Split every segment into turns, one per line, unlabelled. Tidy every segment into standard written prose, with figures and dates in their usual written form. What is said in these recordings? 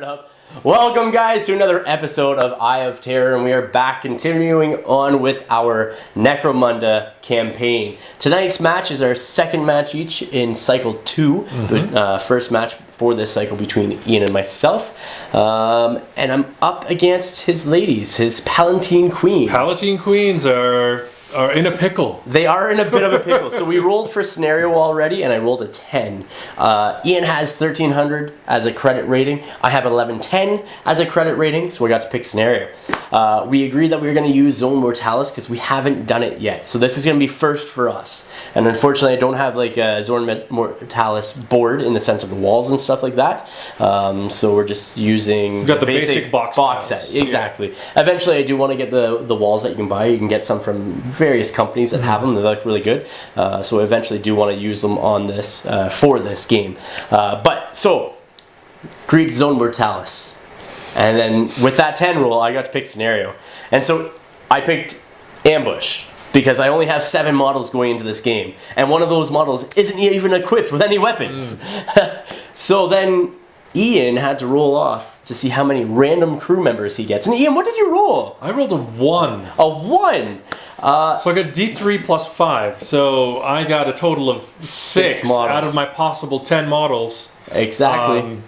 up? Welcome guys to another episode of Eye of Terror, and we are back continuing on with our Necromunda campaign. Tonight's match is our second match each in cycle 2, the first match for this cycle between Ian and myself. And I'm up against his ladies, his Palatine Queens.
Palatine Queens are in a pickle.
They are in a bit of a pickle. So we rolled for scenario already, and I rolled a 10. Ian has 1300 as a credit rating. I have 1110 as a credit rating, so we got to pick scenario. We agreed that we were going to use Zone Mortalis because we haven't done it yet. So this is going to be first for us. And unfortunately, I don't have like a Zone Mortalis board in the sense of the walls and stuff like that. So we're just using
the basic box
set. Exactly. Yeah. Eventually, I do want to get the walls that you can buy. You can get some from various companies that have them. They look really good. So I eventually do want to use them on this for this game. So Greek Zone Mortalis. And then with that 10 roll, I got to pick scenario. And so I picked ambush because I only have 7 models going into this game. And one of those models isn't even equipped with any weapons. So then Ian had to roll off to see how many random crew members he gets. And Ian, what did you roll?
I rolled a 1.
A 1?
So I got D3 plus 5. So I got a total of 6 out of my possible 10 models.
Exactly.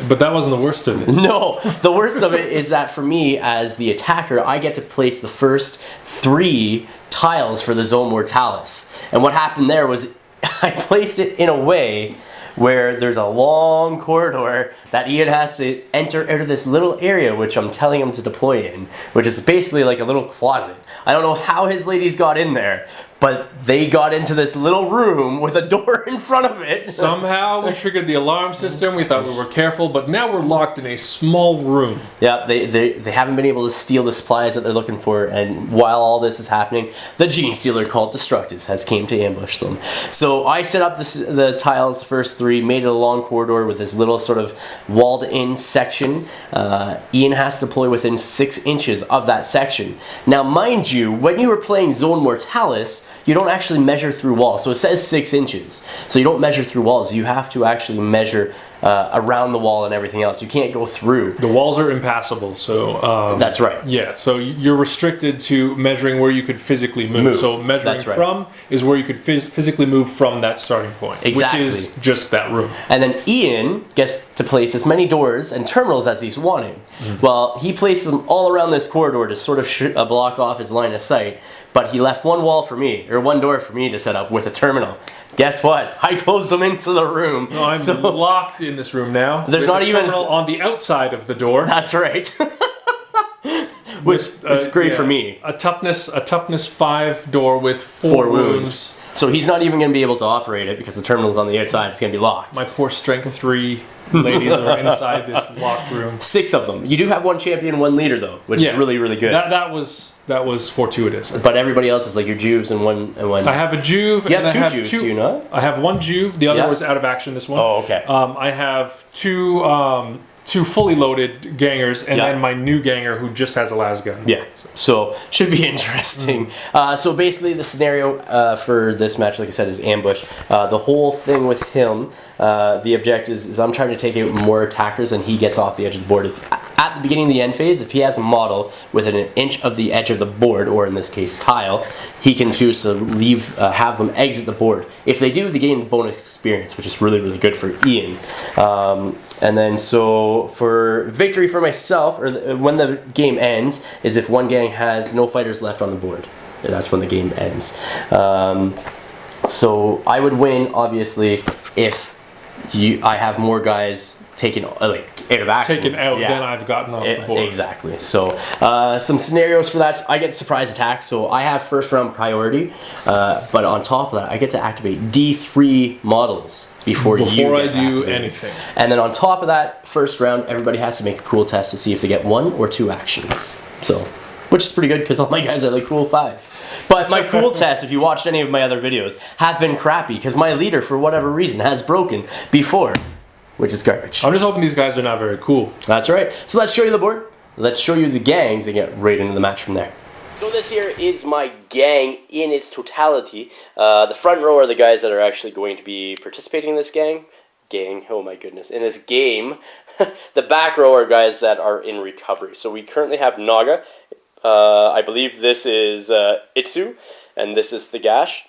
But that wasn't the worst of it.
No, the worst of it is that for me, as the attacker, I get to place the first 3 tiles for the Zone Mortalis. And what happened there was I placed it in a way where there's a long corridor that Ian has to enter out of this little area, which I'm telling him to deploy in, which is basically like a little closet. I don't know how his ladies got in there, but they got into this little room with a door in front of it.
Somehow we triggered the alarm system. We thought we were careful, but now we're locked in a small room.
Yeah, they haven't been able to steal the supplies that they're looking for, and while all this is happening, the Genestealer called Destructus has came to ambush them. So I set up the tiles, first 3, made it a long corridor with this little sort of walled-in section. Ian has to deploy within 6 inches of that section. Now, mind you, when you were playing Zone Mortalis, you don't actually measure through walls. So it says 6 inches. So you don't measure through walls. You have to actually measure around the wall and everything else. You can't go through.
The walls are impassable, so...
that's right.
Yeah, so you're restricted to measuring where you could physically move. So measuring from is where you could physically move from that starting point.
Exactly.
Which is just that room.
And then Ian gets to place as many doors and terminals as he's wanting. Well, he places them all around this corridor to sort of block off his line of sight. But he left one door for me to set up with a terminal. Guess what? I closed them into the room.
No, I'm locked in this room now.
There's not even a
terminal on the outside of the door.
That's right. Which is great for me.
A toughness 5 door with 4 wounds.
So he's not even going to be able to operate it because the terminal's on the outside. It's going to be locked.
My poor strength 3 ladies are inside this locked room.
6 of them. You do have 1 champion, 1 leader though, which is really, really good.
That was fortuitous.
But everybody else is like your Juves and one.
I have a Juve.
You have 2 Juves, do you not?
I have 1 Juve. The other was out of action. This one.
Oh, okay.
I have 2 fully loaded gangers, and then my new ganger who just has a lasgun.
Yeah. So should be interesting. So basically, the scenario for this match, like I said, is ambush. The whole thing with him, the objective is I'm trying to take out more attackers, and he gets off the edge of the board. At the beginning of the end phase, if he has a model within an inch of the edge of the board, or in this case tile, he can choose to have them exit the board. If they do, they gain bonus experience, which is really, really good for Ian. And then so for victory for myself, or when the game ends, is if one gang has no fighters left on the board. That's when the game ends. So I would win, obviously, if I have more guys taken out of action.
Taken out, then I've gotten off the board.
Exactly. So some scenarios for that. I get surprise attack, so I have first round priority. But on top of that, I get to activate D3 models before I do
anything.
And then on top of that, first round, everybody has to make a cool test to see if they get 1 or 2 actions. So, which is pretty good because all my guys are like cool 5. But my cool tests, if you watched any of my other videos, have been crappy because my leader, for whatever reason, has broken before, which is garbage.
I'm just hoping these guys are not very cool.
That's right. So let's show you the board. Let's show you the gangs and get right into the match from there. So this here is my gang in its totality. The front row are the guys that are actually going to be participating in this gang. gang. Oh my goodness. In this game, the back row are guys that are in recovery. So we currently have Naga. I believe this is Itsu, and this is the Gash.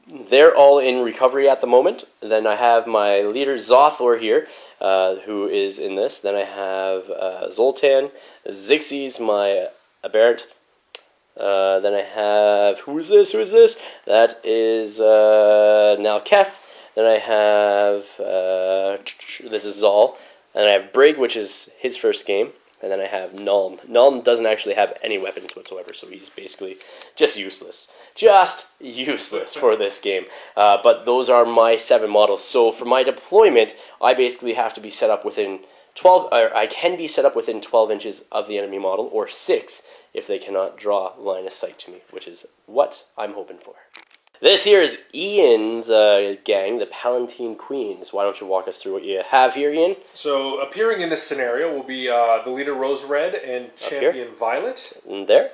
They're all in recovery at the moment. Then I have my leader Zothor here, who is in this. Then I have Zoltan. Zixie's my aberrant. Then I have, who is this? That is now Keth. Then I have, this is Zal. And I have Brig, which is his first game. And then I have Nuln. Nuln doesn't actually have any weapons whatsoever, so he's basically just useless. Just useless for this game. But those are my 7 models. So for my deployment, I basically have to be set up within 12, or I can be set up within 12 inches of the enemy model, or 6 if they cannot draw line of sight to me, which is what I'm hoping for. This here is Ian's gang, the Palatine Queens. Why don't you walk us through what you have here, Ian?
So appearing in this scenario will be the leader Rose Red and Champion Violet.
And there.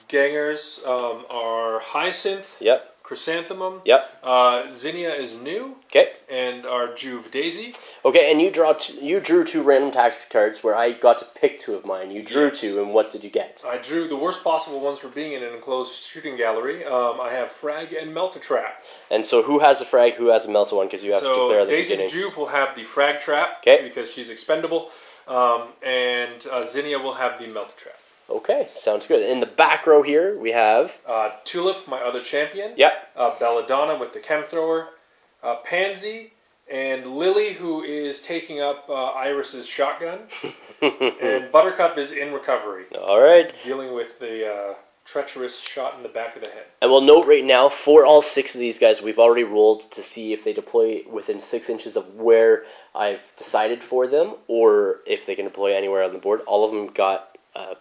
Gangers are Hyacinth.
Yep.
Chrysanthemum.
Yep.
Zinnia is new.
Okay.
And our Juve Daisy.
Okay, and you drew 2 random tactics cards where I got to pick 2 of mine. You drew 2, and what did you get?
I drew the worst possible ones for being in an enclosed shooting gallery. I have Frag and Melta Trap.
And so who has a frag, who has a melta one, because you have to declare the
Daisy
beginning.
the Juve will have the Frag Trap,
okay,
because she's expendable. And Zinnia will have the Melta Trap.
Okay, sounds good. In the back row here, we have...
Tulip, my other champion.
Yep.
Belladonna with the Chem Thrower. Pansy, and Lily, who is taking up Iris's shotgun. And Buttercup is in recovery.
All right.
Dealing with the treacherous shot in the back of the head.
And we'll note right now, for all 6 of these guys, we've already rolled to see if they deploy within 6 inches of where I've decided for them, or if they can deploy anywhere on the board. All of them got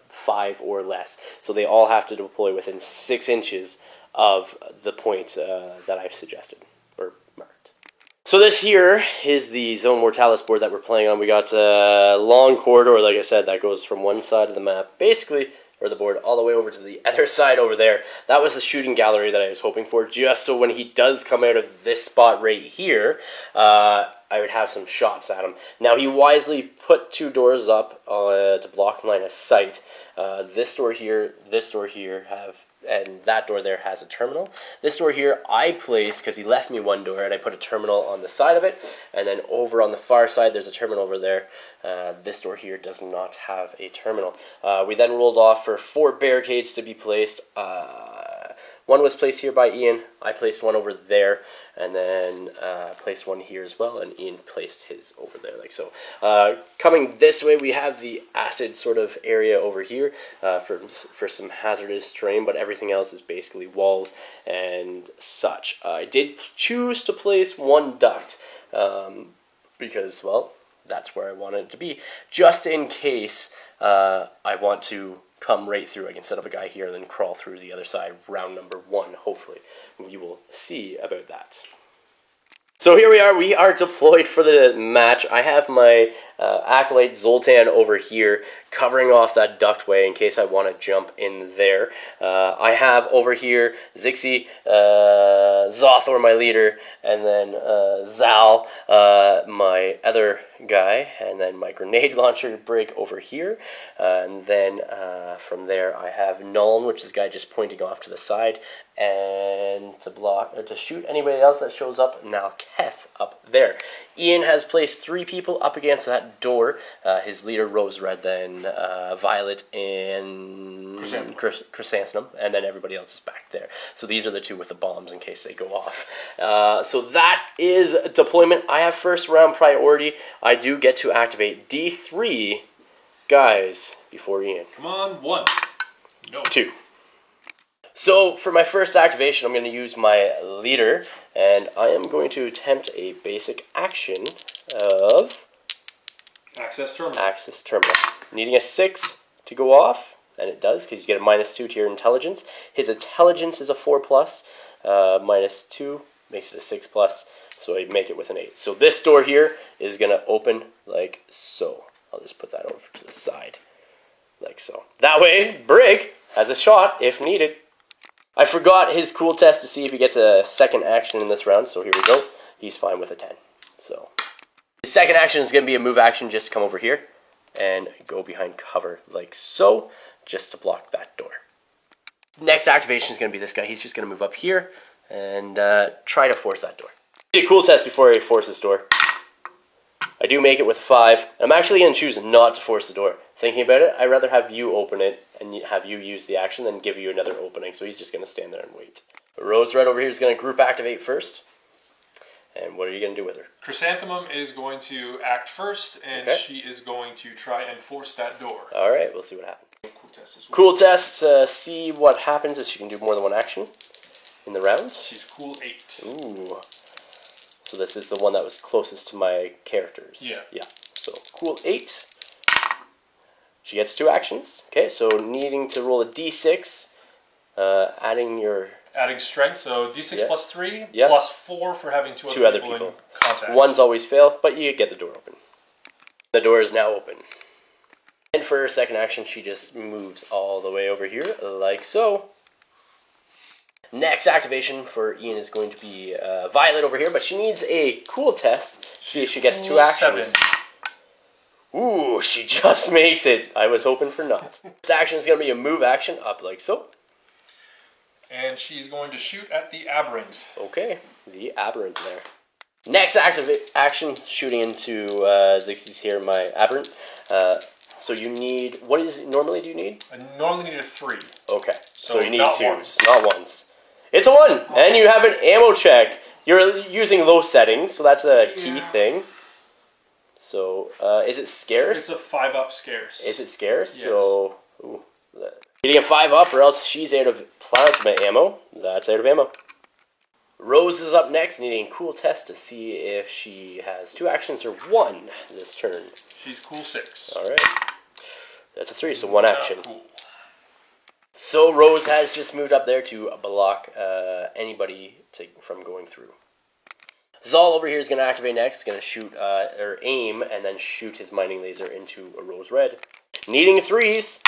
5 or less. So they all have to deploy within 6 inches of the point that I've suggested, or marked. So this here is the Zone Mortalis board that we're playing on. We got a long corridor, like I said, that goes from one side of the map, basically, or the board, all the way over to the other side over there. That was the shooting gallery that I was hoping for, just so when he does come out of this spot right here, I would have some shots at him. Now, he wisely put 2 doors up to block line of sight. This door here have, and that door there has a terminal. This door here I placed because he left me 1 door, and I put a terminal on the side of it. And then over on the far side, there's a terminal over there. This door here does not have a terminal. We then rolled off for 4 barricades to be placed. 1 was placed here by Ian. I placed 1 over there, and then placed 1 here as well, and Ian placed his over there, like so. Coming this way, we have the acid sort of area over here for some hazardous terrain, but everything else is basically walls and such. I did choose to place 1 duct because, well, that's where I wanted it to be, just in case I want to come right through. I can set up a guy here and then crawl through the other side, round number 1, hopefully. We will see about that. So here we are deployed for the match. I have my Acolyte Zoltan over here covering off that ductway in case I want to jump in there. I have over here Zixie, Zothor, my leader, and then Zal, my other guy, and then my grenade launcher Brig over here. And then from there I have Nuln, which is the guy just pointing off to the side, and to block or to shoot anybody else that shows up. Now Keth up there. Ian has placed 3 people up against that door. His leader Rose Red, then Violet and Chrysanthemum, and then everybody else is back there. So these are the 2 with the bombs in case they go off. So that is deployment. I have first round priority. I do get to activate D3 guys before Ian.
Come on, 1. No.
2. So for my first activation, I'm going to use my leader, and I am going to attempt a basic action of
Access Terminal.
Access Terminal. Needing a 6 to go off, and it does, because you get a -2 to your intelligence. His intelligence is a 4+, -2 makes it a 6+, so I make it with an 8. So this door here is going to open like so. I'll just put that over to the side, like so. That way, Brig has a shot if needed. I forgot his cool test to see if he gets a second action in this round, so here we go. He's fine with a 10. So His second action is going to be a move action just to come over here and go behind cover like so, just to block that door. Next activation is going to be this guy. He's just going to move up here and try to force that door. Do a cool test before he forces door. I do make it with a 5. I'm actually going to choose not to force the door. Thinking about it, I'd rather have you open it and have you use the action than give you another opening. So he's just going to stand there and wait. Rose Red over here is going to group activate first. And what are you going to do with her?
Chrysanthemum is going to act first, and she is going to try and force that door.
All right, we'll see what happens.
Cool test as well.
Cool test, see what happens if she can do more than one action in the round.
She's cool 8.
Ooh. So this is the one that was closest to my characters. Yeah. So cool 8. She gets 2 actions. Okay, so needing to roll a d6,
adding strength, so d6 plus 3,
Yeah.
plus 4 for having two other people in contact.
One's always fail, but you get the door open. The door is now open. And for her second action, she just moves all the way over here, like so. Next activation for Ian is going to be Violet over here, but she needs a cool test. See if she gets 2 actions.
7.
Ooh, she just makes it. I was hoping for not. Next action is going to be a move action, up like so.
And she's going to shoot at the Aberrant.
Okay, the Aberrant there. Next action, shooting into Zixie's here, my Aberrant. So you need, what is normally do you need?
I normally need a 3.
Okay, so you need
not
2s,
ones.
not 1s. It's a 1, and you have an ammo check. You're using low settings, so that's a key thing. So, is it scarce?
It's a 5-up scarce.
Is it scarce?
Yes.
So, getting a 5-up, or else she's out of plasma ammo. That's out of ammo. Rose is up next, needing a cool test to see if she has 2 actions or 1 this turn.
She's cool 6.
All right. That's a 3, so 1 action.
Cool.
So Rose has just moved up there to block anybody from going through. Zal over here is going to activate next. Going to shoot or aim and then shoot his mining laser into a Rose Red. Needing 3s.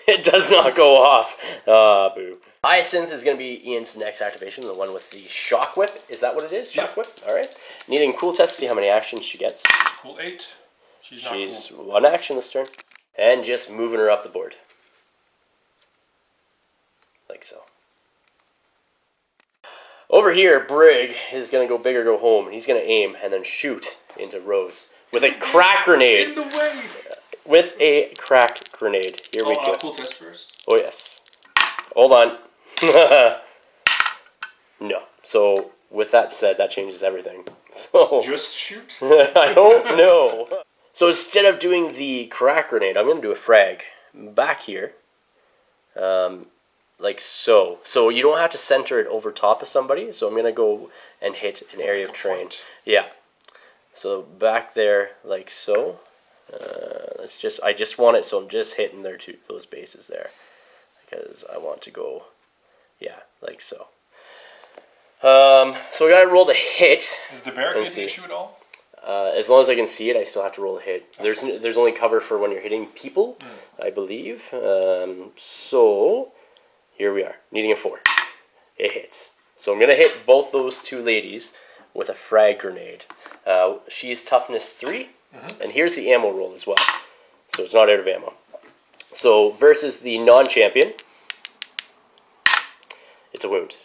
It does not go off. Boo. Hyacinth is going to be Ian's next activation, the one with the Shock Whip. Is that what it is? Shock Whip? All right. Needing cool test to see how many actions she gets.
She's cool 8. She's not cool.
1 action this turn. And just moving her up the board. Like so. Over here, Brig is going to go big or go home. And he's going to aim and then shoot into Rose with a crack grenade.
In the way!
With a crack grenade. Here we go.
Cool test first.
Oh, yes. Hold on. No. So, with that said, that changes everything. So,
just shoot?
I don't know. So, instead of doing the crack grenade, I'm going to do a frag back here. Like so. So, you don't have to center it over top of somebody. So, I'm going to go and hit an area of terrain. Yeah. So, back there, like so. I just want it, so I'm just hitting those bases there. Because I want to go, yeah, like so. So we gotta roll to hit.
Is the barricade an issue at all?
As long as I can see it, I still have to roll a hit. Okay. There's only cover for when you're hitting people, I believe. So here we are, needing a 4. It hits. So I'm gonna hit both those 2 ladies with a frag grenade. She's toughness 3, and here's the ammo roll as well. So it's not out of ammo. So versus the non-champion, it's a wound.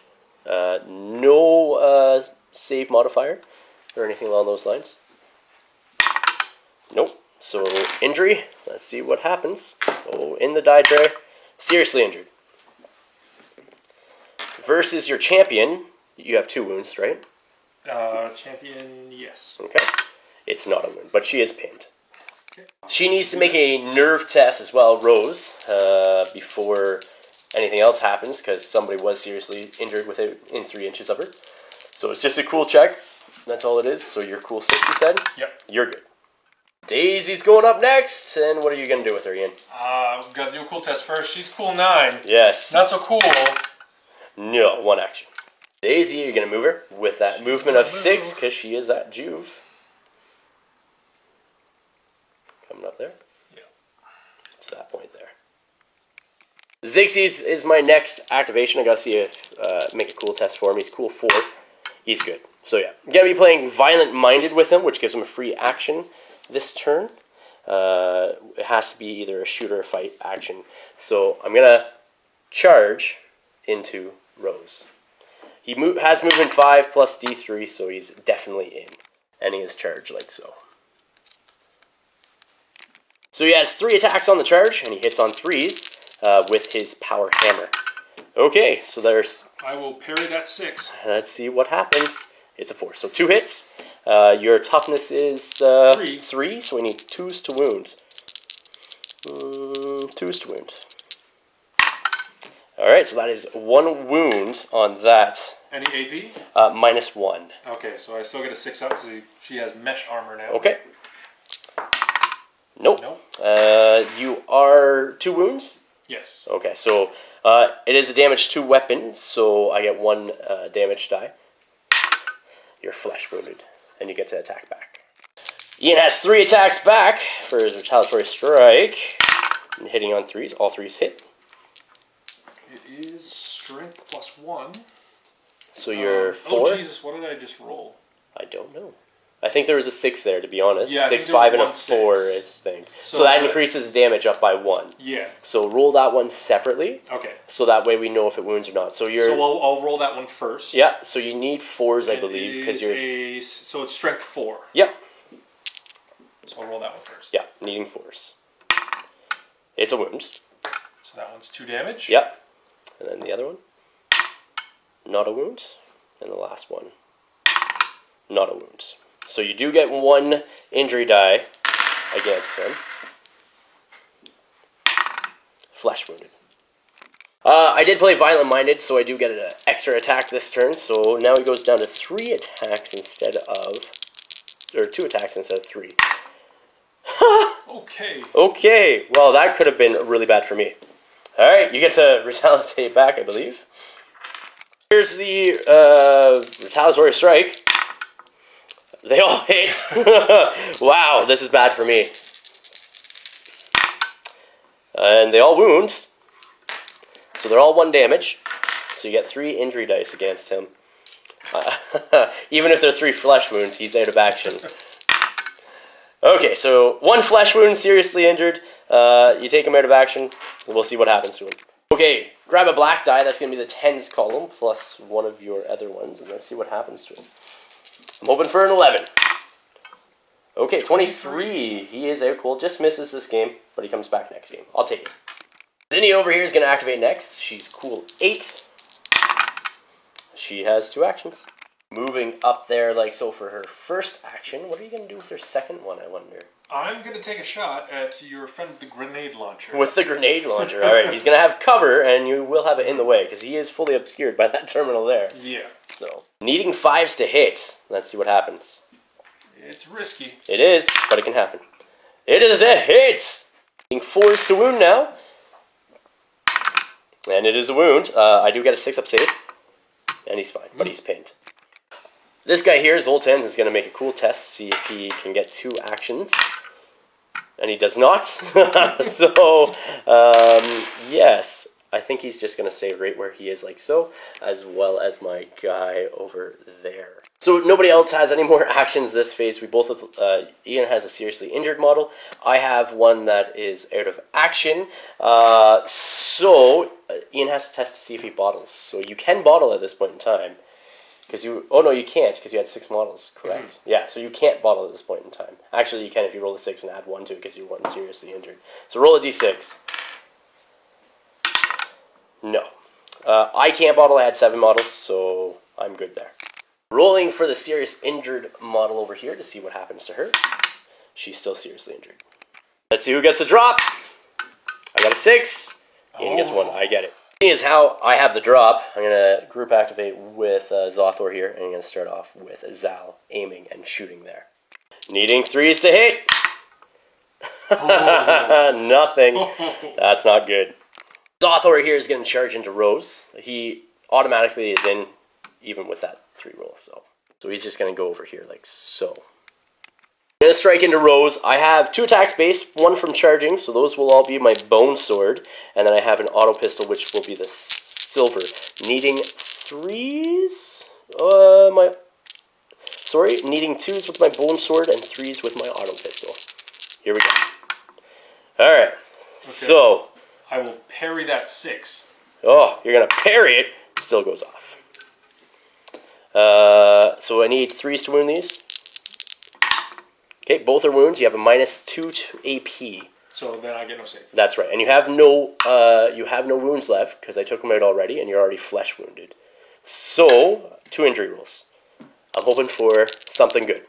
No save modifier or anything along those lines. Nope. So injury. Let's see what happens. Oh, in the die tray. Seriously injured. Versus your champion, you have 2 wounds, right?
Champion, yes.
Okay. It's not a wound, but she is pinned. She needs to make a nerve test as well, Rose, before anything else happens, because somebody was seriously injured within 3 inches of her. So it's just a cool check. That's all it is. So you're cool 6, you said?
Yep.
You're good. Daisy's going up next, and what are you going to do with her, Ian?
We've got to do a cool test first. She's cool 9.
Yes.
Not so cool.
No, 1 action. Daisy, you're going to move her with that movement of 6, because she is at Juve. Coming up there?
Yeah.
To that point there. Zixie's is my next activation. I gotta see if make a cool test for him. He's cool 4. He's good. So yeah, I'm going to be playing Violent Minded with him, which gives him a free action this turn. It has to be either a shoot or a fight action. So I'm going to charge into Rose. He has movement 5 plus D3, so he's definitely in. And he is charged like so. So he has 3 attacks on the charge, and he hits on 3s with his power hammer. Okay, so there's...
I will parry that 6.
Let's see what happens. It's a 4, so 2 hits. Your toughness is 3, so we need 2s to wound. 2s to wound. Alright, so that is 1 wound on that.
Any AP?
-1.
Okay, so I still get a 6 up because she has mesh armor now.
Okay. Nope. You are 2 wounds?
Yes.
Okay, so it is a damage to weapon, so I get 1 damage die. You're flesh wounded, and you get to attack back. Ian has 3 attacks back for his retaliatory strike. And hitting on 3s, all 3s hit.
It is strength +1.
So you're 4?
Oh, Jesus, what did I just roll?
I don't know. I think there was a 6 there, to be honest.
Yeah,
6, 5, and a
6.
4, I think. So that increases damage up by 1.
Yeah.
So roll that one separately.
Okay.
So that way we know if it wounds or not. So you're...
So I'll roll that one first.
Yeah, so you need 4s, I believe, because you're...
So it's strength 4.
Yep.
So I'll roll that one first.
Yeah, needing 4s. It's a wound.
So that one's 2 damage.
Yep. And then the other one, not a wound. And the last one, not a wound. So you do get 1 injury die against him. Flesh wounded. I did play Violent Minded, so I do get an extra attack this turn. So now he goes down to 3 attacks instead of... Or 2 attacks instead of 3.
Okay.
Okay, well that could have been really bad for me. Alright, you get to retaliate back, I believe. Here's the retaliatory strike. They all hit. Wow, this is bad for me. And they all wound. So they're all 1 damage. So you get 3 injury dice against him. Even if they're 3 flesh wounds, he's out of action. Okay, so 1 flesh wound, seriously injured. You take him out of action. We'll see what happens to him. Okay, grab a black die. That's going to be the 10s column plus 1 of your other ones. And let's see what happens to him. I'm hoping for an 11. Okay, 23. He is out cold. Just misses this game, but he comes back next game. I'll take it. Zinnia over here is going to activate next. She's cool 8. She has 2 actions. Moving up there like so for her first action. What are you going to do with her second one, I wonder?
I'm going to take a shot at your friend with the grenade launcher.
With the grenade launcher. Alright, he's going to have cover, and you will have it in the way, because he is fully obscured by that terminal there.
Yeah.
So, needing 5s to hit. Let's see what happens.
It's risky.
It is, but it can happen. It is a hit! Needing 4s to wound now. And it is a wound. I do get a 6-up save. And he's fine, but he's pinned. This guy here, Zoltan, is going to make a cool test, see if he can get 2 actions. And he does not. So, yes. I think he's just going to stay right where he is, like so, as well as my guy over there. So nobody else has any more actions this phase. We both have, Ian has a seriously injured model. I have one that is out of action. So Ian has to test to see if he bottles. So you can bottle at this point in time. Because oh no, you can't, because you had 6 models, correct? Mm-hmm. Yeah, so you can't bottle at this point in time. Actually, you can if you roll a 6 and add 1 to it, because you weren't seriously injured. So roll a d6. No. I can't bottle, I had 7 models, so I'm good there. Rolling for the serious injured model over here to see what happens to her. She's still seriously injured. Let's see who gets the drop. I got a 6. Ian gets 1, I get it. Is how I have the drop. I'm going to group activate with Zothor here, and I'm going to start off with Zal aiming and shooting there. Needing 3s to hit. Nothing. That's not good. Zothor here is going to charge into Rose. He automatically is in, even with that 3 roll. So he's just going to go over here like so. I'm going to strike into Rose. I have 2 attacks base, 1 from charging, so those will all be my bone sword. And then I have an auto pistol, which will be the silver. Needing 3s? Sorry, needing 2s with my bone sword and 3s with my auto pistol. Here we go. Alright, so...
I will parry that 6.
Oh, you're going to parry it. Still goes off. So I need 3s to wound these. Okay, both are wounds. You have a -2 to AP.
So then I get no save.
That's right, and you have no wounds left because I took them out already, and you're already flesh wounded. So 2 injury rolls. I'm hoping for something good.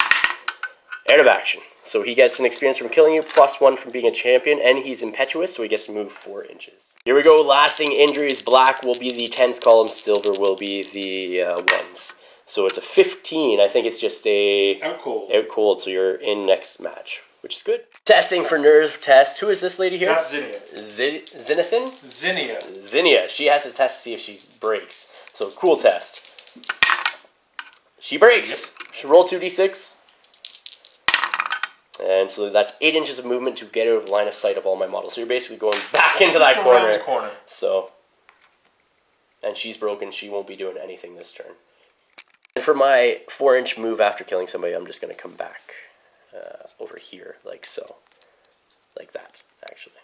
Out of action. So he gets an experience from killing you, +1 from being a champion, and he's impetuous, so he gets to move 4 inches. Here we go. Lasting injuries. Black will be the 10s column. Silver will be the 1s. So it's a 15. I think it's just a...
Out cold.
Out cold, so you're in next match, which is good. Testing for nerve test. Who is this lady here?
That's Zinnia.
Zinathan?
Zinnia.
Zinnia. She has to test to see if she breaks. So cool test. She breaks. Yep. She roll 2d6. And so that's 8 inches of movement to get out of the line of sight of all my models. So you're basically going back into that corner.
The corner.
So, and she's broken. She won't be doing anything this turn. And for my 4-inch move after killing somebody, I'm just going to come back over here, like so. Like that, actually.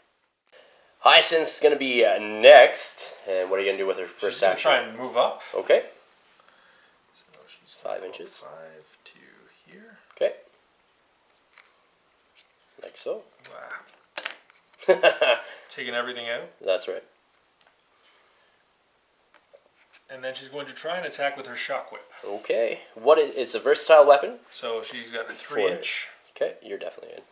Hyacinth's going to be next. And what are you going to do with her first action?
She's going to try and move up.
Okay.
So she's
5 inches.
5 to here.
Okay. Like so.
Wow. Taking everything out.
That's right.
And then she's going to try and attack with her shock whip.
Okay. It's a versatile weapon.
So she's got a 3-inch.
Okay, you're definitely in.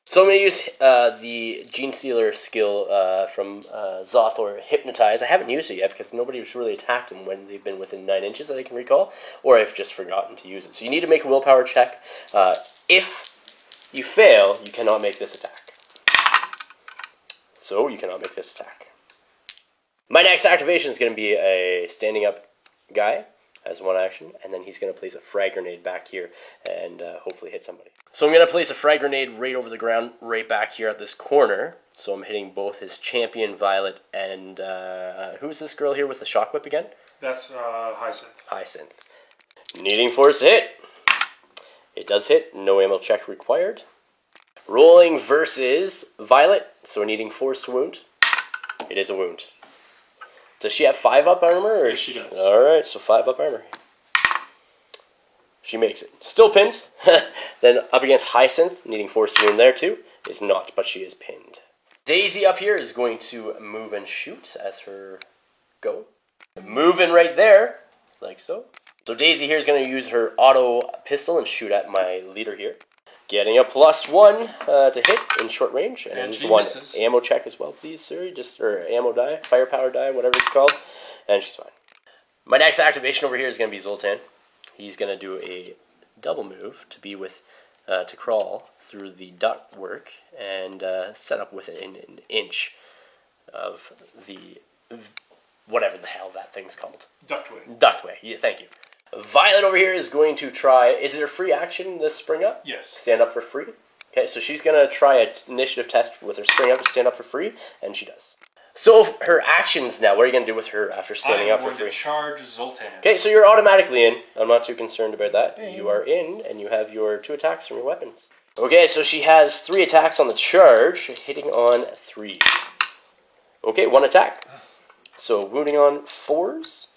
So I'm going to use the Genestealer skill from Zothor, Hypnotize. I haven't used it yet because nobody's really attacked him when they've been within 9 inches that I can recall, or I've just forgotten to use it. So you need to make a willpower check. If you fail, you cannot make this attack. So you cannot make this attack. My next activation is going to be a standing up guy as 1 action, and then he's going to place a frag grenade back here and hopefully hit somebody. So I'm going to place a frag grenade right over the ground, right back here at this corner. So I'm hitting both his champion, Violet, and who's this girl here with the shock whip again?
That's Hyacinth.
Hyacinth. Needing force to hit. It does hit. No ammo check required. Rolling versus Violet. So needing force to wound. It is a wound. Does she have 5 up armor? Or
yes, she does.
Alright, so 5 up armor. She makes it. Still pinned. Then up against Hyacinth, needing force to wound there too. Is not, but she is pinned. Daisy up here is going to move and shoot as her go. Moving right there, like so. So Daisy here is going to use her auto pistol and shoot at my leader here. Getting a +1 to hit in short range, and
she
1
misses.
Ammo check as well, please, sir. Or ammo die, firepower die, whatever it's called, and she's fine. My next activation over here is going to be Zoltan. He's going to do a double move to be with to crawl through the ductwork and set up within an inch of the whatever the hell that thing's called.
Ductway.
Ductway. Yeah, thank you. Violet over here is going to try... Is it a free action, this spring up?
Yes.
Stand up for free? Okay, so she's going to try an initiative test with her spring up to stand up for free, and she does. So her actions now, what are you going to do with her after standing up for free?
I'm going to charge Zoltan.
Okay, so you're automatically in. I'm not too concerned about that. Bang. You are in, and you have your 2 attacks from your weapons. Okay, so she has 3 attacks on the charge, hitting on 3s. Okay, 1 attack. So wounding on 4s.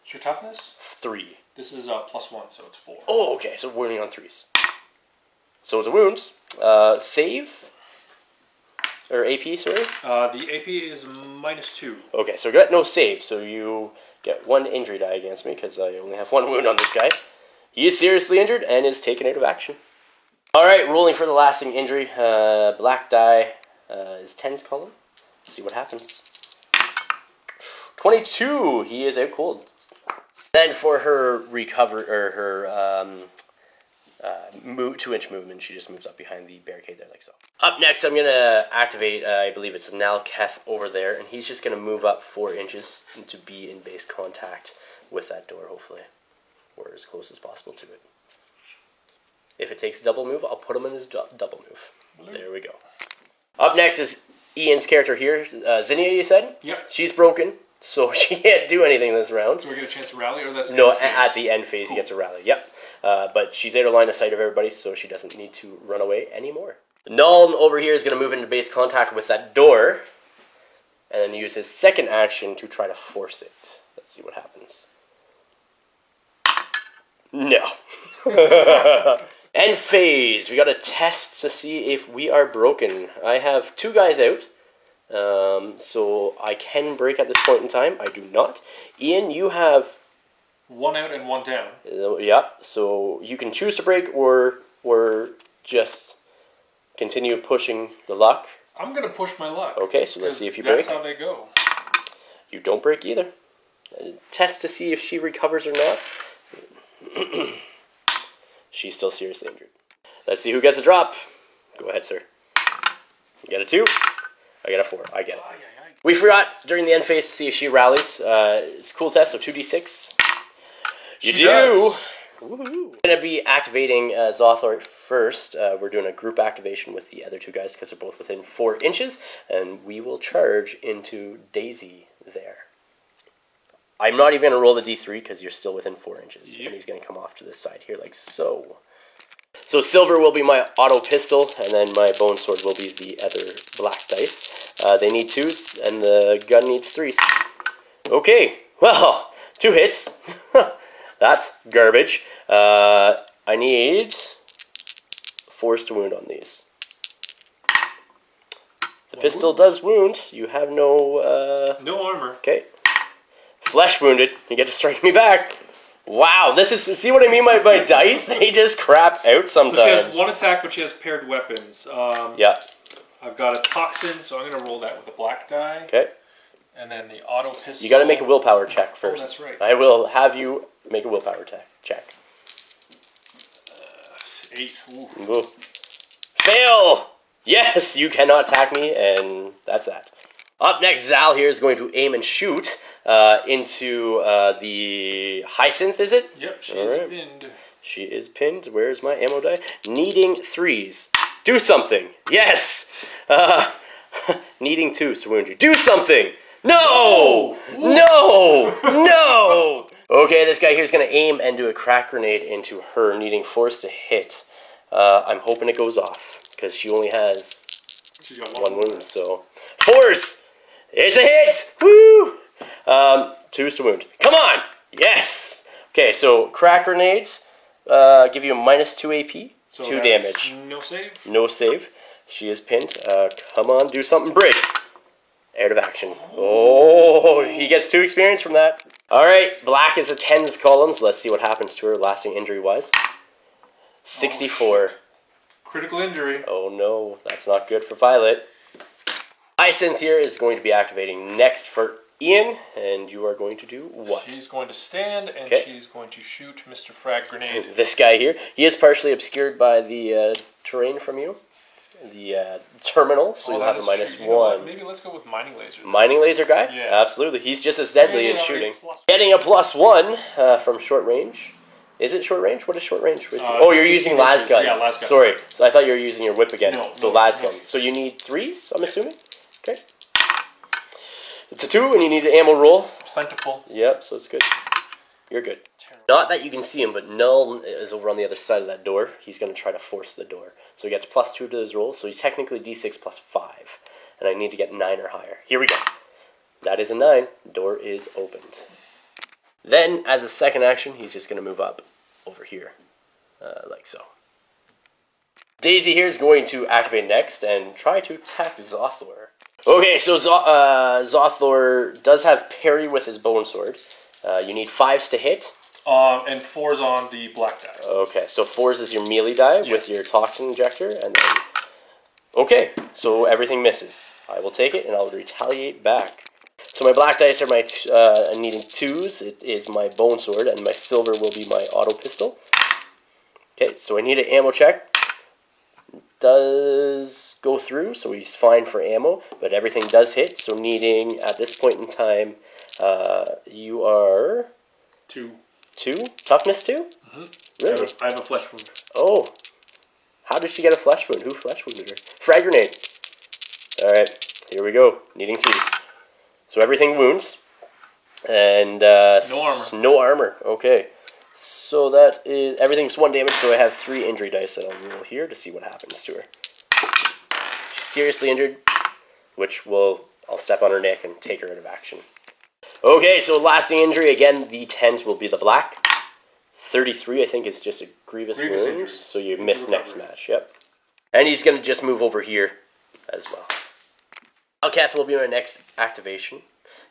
What's your toughness?
3.
This is +1, so it's 4.
Oh, okay, so wounding on 3s. So it's a wound. Save? Or AP, sorry?
The AP is -2.
Okay, so I got no save, so you get 1 injury die against me, because I only have 1 wound on this guy. He is seriously injured and is taken out of action. Alright, rolling for the lasting injury. Black die is 10's column. Let's see what happens. 22! He is out cold. Then for her recover, or her 2-inch movement, she just moves up behind the barricade there, like so. Up next, I'm going to activate, I believe it's Nalketh over there, and he's just going to move up 4 inches to be in base contact with that door, hopefully. Or as close as possible to it. If it takes a double move, I'll put him in his double move. There we go. Up next is Ian's character here, Zinnia, you said?
Yep.
She's broken. So she can't do anything this round.
Do we get a chance to rally, or that's
No,
end phase?
at the end phase, you get to rally. Yep. But she's out of line of sight of everybody, so she doesn't need to run away anymore. Null over here is going to move into base contact with that door, and then use his second action to try to force it. Let's see what happens. No. End phase. We got a test to see if we are broken. I have 2 guys out. So I can break at this point in time. I do not. Ian, you have
1 out and 1 down.
Yeah, so you can choose to break or just continue pushing the luck.
I'm gonna push my luck.
Okay, so let's see if you break.
That's how they go.
You don't break either. Test to see if she recovers or not. She's still seriously injured. Let's see who gets a drop. Go ahead, sir. You get a 2. I got a 4. I get it. We forgot during the end phase to see if she rallies. It's a cool test, so 2d6. You
She
do.
does.
Woohoo. We're going to be activating Zothor first. We're doing a group activation with the other 2 guys because they're both within 4 inches. And we will charge into Daisy there. I'm not even going to roll the d3 because you're still within 4 inches.
Yep.
And he's going to come off to this side here like so. So silver will be my auto pistol, and then my bone sword will be the other black dice. They need 2s, and the gun needs 3s. Okay, well, 2 hits. That's garbage. I need 4s to wound on these. The pistol does wound. You have no...
No armor.
Okay. Flesh wounded. You get to strike me back. Wow, this is... See what I mean by dice? They just crap out sometimes.
So she has 1 attack, but she has paired weapons.
Yeah.
I've got a toxin, so I'm going to roll that with a black die.
Okay.
And then the auto pistol.
You got to make a willpower check first.
Oh, that's right.
I will have you make a willpower check.
8. Ooh.
Ooh. Fail! Yes, you cannot attack me, and that's that. Up next, Zal here is going to aim and shoot into the Hyacinth, is it?
Yep, she's
Alright.
pinned.
She is pinned. Where's my ammo die? Needing 3s. Do something. Yes! Needing 2s to wound you. Do something! No! No! No! Okay, this guy here is going to aim and do a crack grenade into her, needing 4s to hit. I'm hoping it goes off, because she only has
She's got
1 wound, so... 4s! It's a hit! Woo! 2s to wound. Come on! Yes! Okay, so crack grenades give you a -2 AP,
So
2
that's
damage.
No save.
No save. She is pinned. Come on, do something big. Out of action. Oh, he gets 2 experience from that. Alright, black is a 10s column, so let's see what happens to her, lasting injury-wise. 64.
Critical injury.
Oh no, that's not good for Violet. Hyacinth here is going to be activating next for Ian, and you are going to do what?
She's going to stand, and
Okay.
she's going to shoot Mr. Frag Grenade.
This guy here, he is partially obscured by the terrain from you. The terminal, so you'll have a
-1. You know what?
-1.
Maybe let's go with Mining Laser.
Mining laser guy?
Yeah.
Absolutely. He's just as deadly in
Yeah,
shooting.
plus-
Getting a +1 from short range. Is it short range? What is short range? Oh, you're using
15
las
inches.
gun.
Yeah, las gun.
Sorry. So I thought you were using your whip again.
No,
so
no,
las
no.
gun. So you need 3s, I'm assuming? Okay. It's a 2 and you need an ammo roll.
Plentiful.
Yep, so it's good. You're good. Not that you can see him, but Null is over on the other side of that door. He's going to try to force the door. So he gets +2 to his roll, so he's technically D6 +5. And I need to get 9 or higher. Here we go. That is a 9. Door is opened. Then, as a second action, he's just going to move up over here. Like so. Daisy here is going to activate next and try to attack Zothor. Okay, so Zothor does have parry with his bone sword. You need 5s to hit.
And 4's on the black die.
Okay, so 4s is your melee die with your toxin injector, and then... Okay, so everything misses. I will take it, and I'll retaliate back. So my black dice are my needing 2s. It is my bone sword, and my silver will be my auto pistol. Okay, so I need an ammo check. Does go through, so he's fine for ammo, but everything does hit, so needing, at this point in time, you are...
2.
2? Toughness 2?
Mm-hmm.
Really?
I have a flesh wound.
Oh. How did she get a flesh wound? Who flesh wounded her? Frag grenade. Alright, here we go. Needing 3s. So everything wounds. And no armor. Okay. So that is everything's 1 damage. So I have 3 injury dice that I'll roll here to see what happens to her. She's seriously injured, which I'll step on her neck and take her out of action. Okay, so lasting injury again. The 10s will be the black. 33, I think, is just a grievous wound. Injury. So you miss next match. Yep. And he's gonna just move over here as well. Alcath will be my next activation.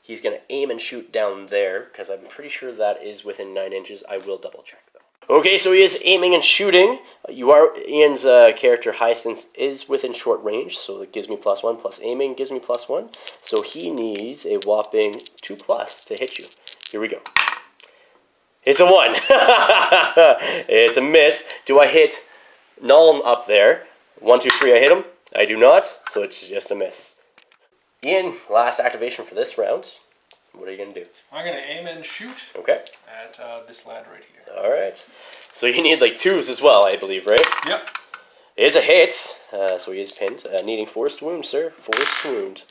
He's going to aim and shoot down there, because I'm pretty sure that is within 9 inches. I will double check, though. Okay, so he is aiming and shooting. Ian's character, Hyacinth, is within short range, so it gives me +1, plus aiming gives me +1. So he needs a whopping 2+ to hit you. Here we go. It's a 1. It's a miss. Do I hit Null up there? 1, 2, 3, I hit him. I do not, so it's just a miss. Ian, last activation for this round. What are you going to do?
I'm going to aim and shoot at this lad right here.
Alright. So you need like 2s as well, I believe, right?
Yep.
It's a hit, so he is pinned. Needing forced wound, sir. Forced wound.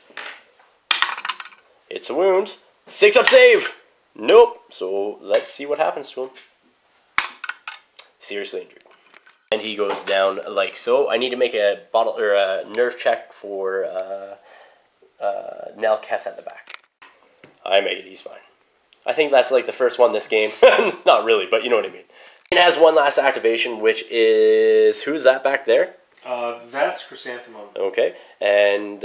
It's a wound. 6 up save! Nope. So let's see what happens to him. Seriously injured. And he goes down like so. I need to make a bottle or a nerve check for Nelketh at the back. I make it, he's fine. I think that's like the first one this game. Not really, but you know what I mean. It has one last activation, which is... Who's that back there?
That's Chrysanthemum.
Okay, and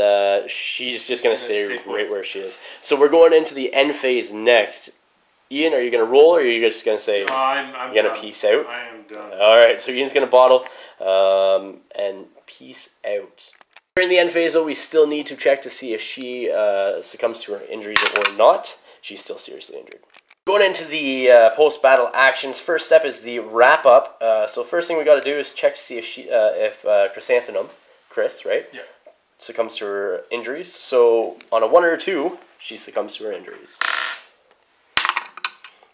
she's just going to stay right where she is. So we're going into the end phase next. Ian, are you going to roll, or are you just going to say
I'm
going to peace out?
I am done.
Alright, so Ian's going to bottle and peace out. During the end phase, though, we still need to check to see if she succumbs to her injuries or not. She's still seriously injured. Going into the post-battle actions, first step is the wrap-up. So first thing we got to do is check to see if Chrysanthemum, Chris, right?
Yeah.
Succumbs to her injuries. So on a 1 or a 2, she succumbs to her injuries.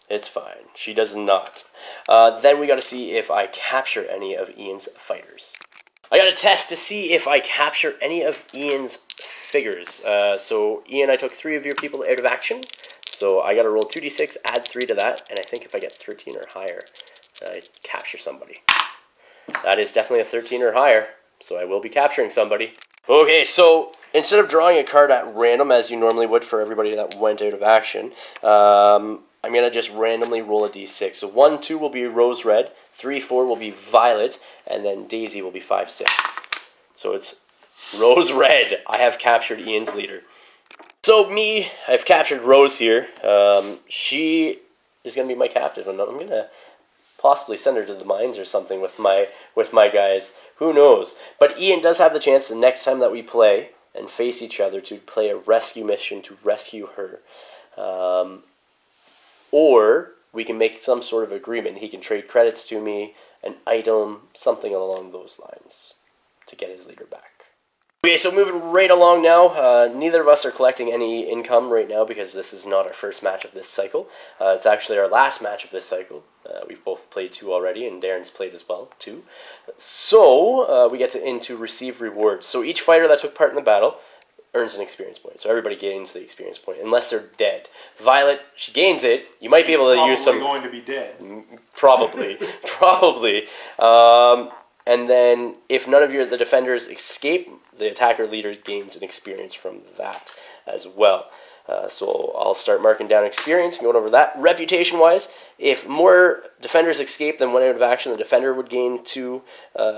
It's fine. She does not. Then we got to see if I capture any of Ian's fighters. I got to test to see if I capture any of Ian's figures. So Ian, I took 3 of your people out of action. So I got to roll 2d6, add 3 to that, and I think if I get 13 or higher, I capture somebody. That is definitely a 13 or higher, so I will be capturing somebody. Okay, so instead of drawing a card at random, as you normally would for everybody that went out of action, I'm going to just randomly roll a d6. So 1, 2 will be rose red, 3, 4 will be violet, and then Daisy will be 5, 6. So it's rose red. I have captured Ian's leader. So me, I've captured Rose here. She is going to be my captive, and I'm going to possibly send her to the mines or something with my guys. Who knows? But Ian does have the chance the next time that we play and face each other to play a rescue mission to rescue her. Or we can make some sort of agreement. He can trade credits to me, an item, something along those lines to get his leader back. Okay, so moving right along now, neither of us are collecting any income right now because this is not our first match of this cycle. It's actually our last match of this cycle. We've both played 2 already, and Darren's played as well, 2. So, we get to receive rewards. So each fighter that took part in the battle earns an experience point. So everybody gains the experience point, unless they're dead. Violet, she gains it. You might be able to use some...
Probably going to be dead.
Probably. Probably. And then, if none of the defenders escape, the attacker leader gains an experience from that as well. So I'll start marking down experience and going over that. Reputation-wise, if more defenders escape than went out of action, the defender would gain 2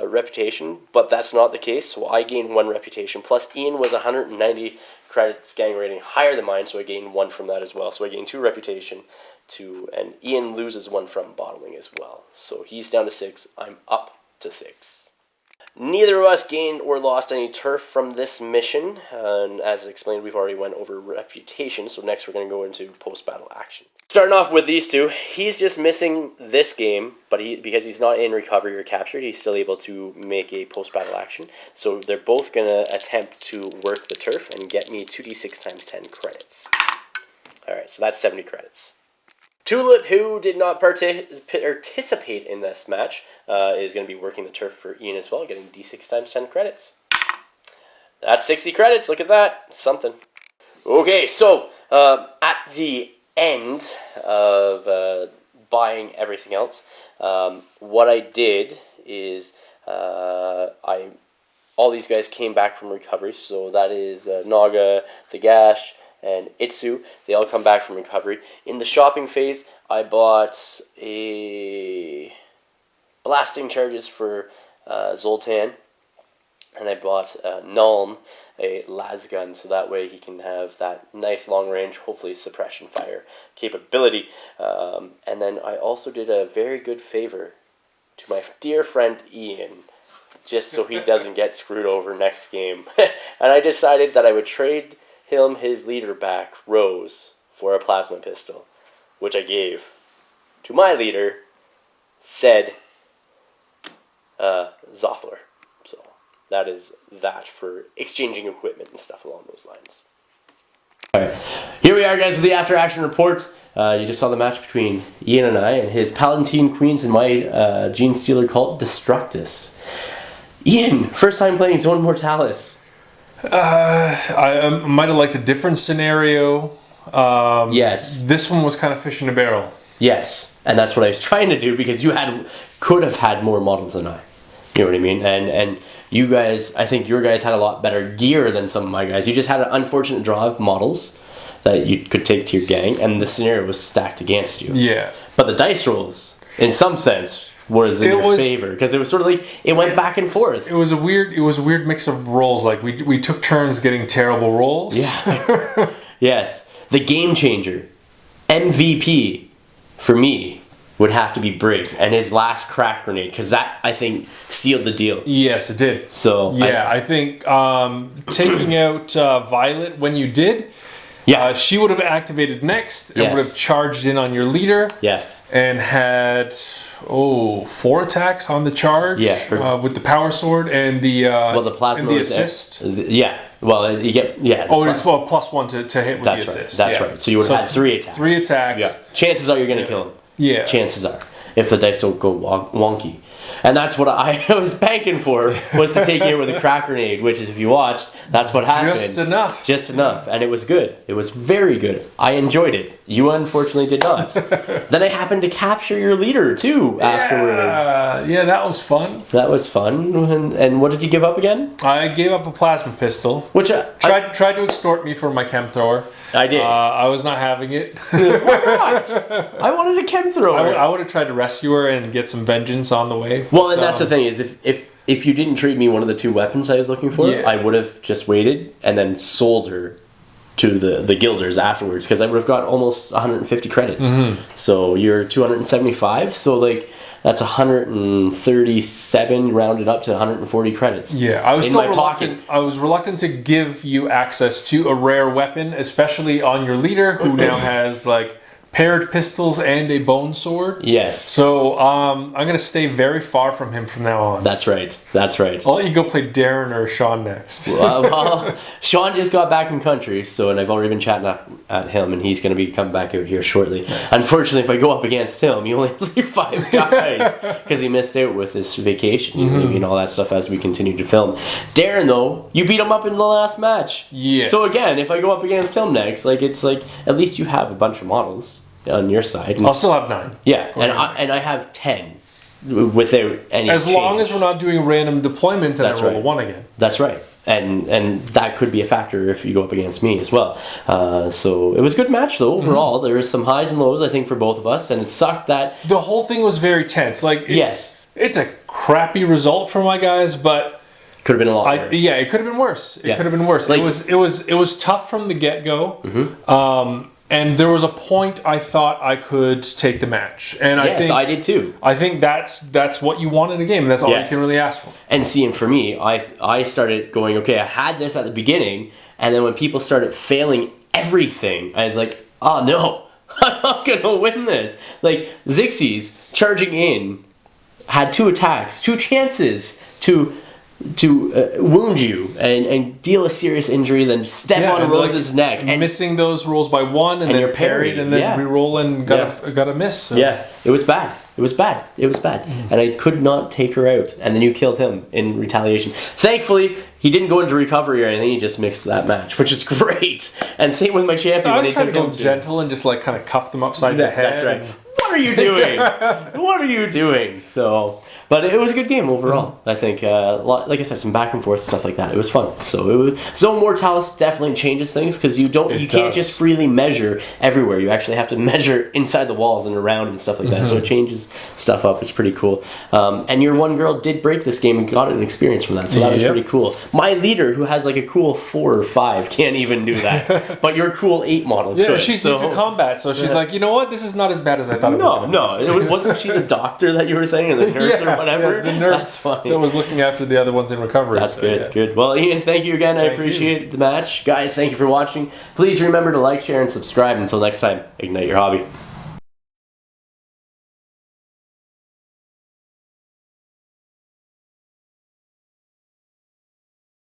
reputation, but that's not the case, so I gain 1 reputation. Plus, Ian was 190 credits gang rating higher than mine, so I gained 1 from that as well. So I gained 2 reputation, and Ian loses 1 from bottling as well. So he's down to 6, I'm up to 6. Neither of us gained or lost any turf from this mission, and as explained, we've already went over reputation, so next we're going to go into post-battle action. Starting off with these 2, he's just missing this game, but because he's not in recovery or captured, he's still able to make a post-battle action, so they're both going to attempt to work the turf and get me 2d6 times 10 credits. Alright, so that's 70 credits. Tulip, who did not participate in this match, is going to be working the turf for Ian as well, getting d6 times 10 credits. That's 60 credits, look at that, something. Okay, so at the end of buying everything else, what I did is all these guys came back from recovery. So that is Naga, the Gash, and Itsu. They all come back from recovery. In the shopping phase, I bought a blasting charges for Zoltan, and I bought Nuln a las gun, so that way he can have that nice long range, hopefully suppression fire capability. And then I also did a very good favor to my dear friend Ian, just so he doesn't get screwed over next game. And I decided that I would trade him his leader back, Rose, for a plasma pistol, which I gave to my leader, said Zothler. So that is that for exchanging equipment and stuff along those lines. Alright, here we are, guys, with the after action report. You just saw the match between Ian and I and his Palatine Queens and my Genestealer cult, Destructus. Ian, first time playing Zone Mortalis.
I might have liked a different scenario.
Yes.
This one was kind of fish in a barrel.
Yes, and that's what I was trying to do, because you could have had more models than I. You know what I mean? And you guys, I think your guys had a lot better gear than some of my guys. You just had an unfortunate draw of models that you could take to your gang, and the scenario was stacked against you.
Yeah.
But the dice rolls, in some sense, was in your favor, because it was sort of like it went back and forth.
It was a weird mix of rolls. Like we took turns getting terrible rolls.
Yeah. Yes. The game changer, MVP for me, would have to be Briggs and his last crack grenade, because that, I think, sealed the deal.
Yes, it did.
So
yeah, I think taking out Violet when you did, she would have activated next and would have charged in on your leader.
Yes.
And had 4 attacks on the charge.
Yeah.
With the power sword and the
the plasma
and the assist.
Well, you get
it's +1 to hit with the assist.
That's right. So you would have had 3 attacks.
3 attacks.
Yeah. Chances are you're going to kill him.
Yeah.
Chances are, if the dice don't go wonky. And that's what I was banking for, was to take you with a crack grenade, which, if you watched, that's what happened.
Just enough.
Just enough. And it was good. It was very good. I enjoyed it. You unfortunately did not. Then I happened to capture your leader, too, afterwards.
Yeah, that was fun.
That was fun. And what did you give up again?
I gave up a plasma pistol.
Which
tried to extort me for my chem thrower.
I did.
I was not having it.
Why not? I wanted a chem thrower.
I would have tried to rescue her and get some vengeance on the way.
Well, and that's the thing, is if you didn't trade me one of the 2 weapons I was looking for, I would have just waited and then sold her to the guilders afterwards, because I would have got almost 150 credits. Mm-hmm. So you're 275, so like that's 137 rounded up to 140 credits.
Yeah, I was still reluctant. I was reluctant to give you access to a rare weapon, especially on your leader, who now has like paired pistols and a bone sword.
Yes.
So I'm gonna stay very far from him from now on.
That's right. That's right.
I'll let you go play Darren or Sean next.
Well, Sean just got back in country, and I've already been chatting at him, and he's going to be coming back out here shortly. Nice. Unfortunately, if I go up against him, he only has like 5 guys, because he missed out with his vacation and all that stuff as we continue to film. Darren, though, you beat him up in the last match.
Yeah.
So again, if I go up against him next, it's like at least you have a bunch of models on your side.
I'll still have 9.
Yeah, and I have 10 without any
as long as we're not doing random deployment and I roll a 1 again.
That's right. And that could be a factor if you go up against me as well. So it was a good match, though, overall. There was some highs and lows, I think, for both of us, and it sucked that...
The whole thing was very tense. It's a crappy result for my guys, but...
Could have been a lot worse.
Yeah, it could have been worse. It could have been worse. It was tough from the get-go. Mm-hmm. And there was a point I thought I could take the match, and I
did too.
I think that's what you want in a game, and that's all you can really ask for.
And seeing for me, I started going, okay, I had this at the beginning, and then when people started failing everything, I was like, oh no, I'm not gonna win this. Like Zixes charging in had 2 attacks, 2 chances to wound you and deal a serious injury, then step on Rose's neck.
And missing those rolls by one, and then
you're parried,
and then re-roll and got a miss. So.
Yeah, it was bad. It was bad. And I could not take her out. And then you killed him in retaliation. Thankfully, he didn't go into recovery or anything. He just mixed that match, which is great. And same with my champion.
So I was trying to go gentle and just like kind of cuff them upside the head.
That's right. What are you doing? What are you doing? So, but it was a good game overall. I think, like I said, some back and forth stuff like that. It was fun. So it was Zone Mortalis definitely changes things because you can't just freely measure everywhere. You actually have to measure inside the walls and around and stuff like that. So it changes stuff up. It's pretty cool. And your one girl did break this game and got an experience from that. So that was pretty cool. My leader, who has like a cool 4 or 5, can't even do that. But your cool 8 model could.
Yeah, she's new to combat, so she's like, you know what? This is not as bad as I thought.
No, wasn't she the doctor that you were saying, or the nurse or whatever?
Yeah, the nurse that was looking after the other ones in recovery.
That's good. Well, Ian, thank you again. I appreciate the match. Guys, thank you for watching. Please remember to like, share, and subscribe. Until next time, ignite your hobby.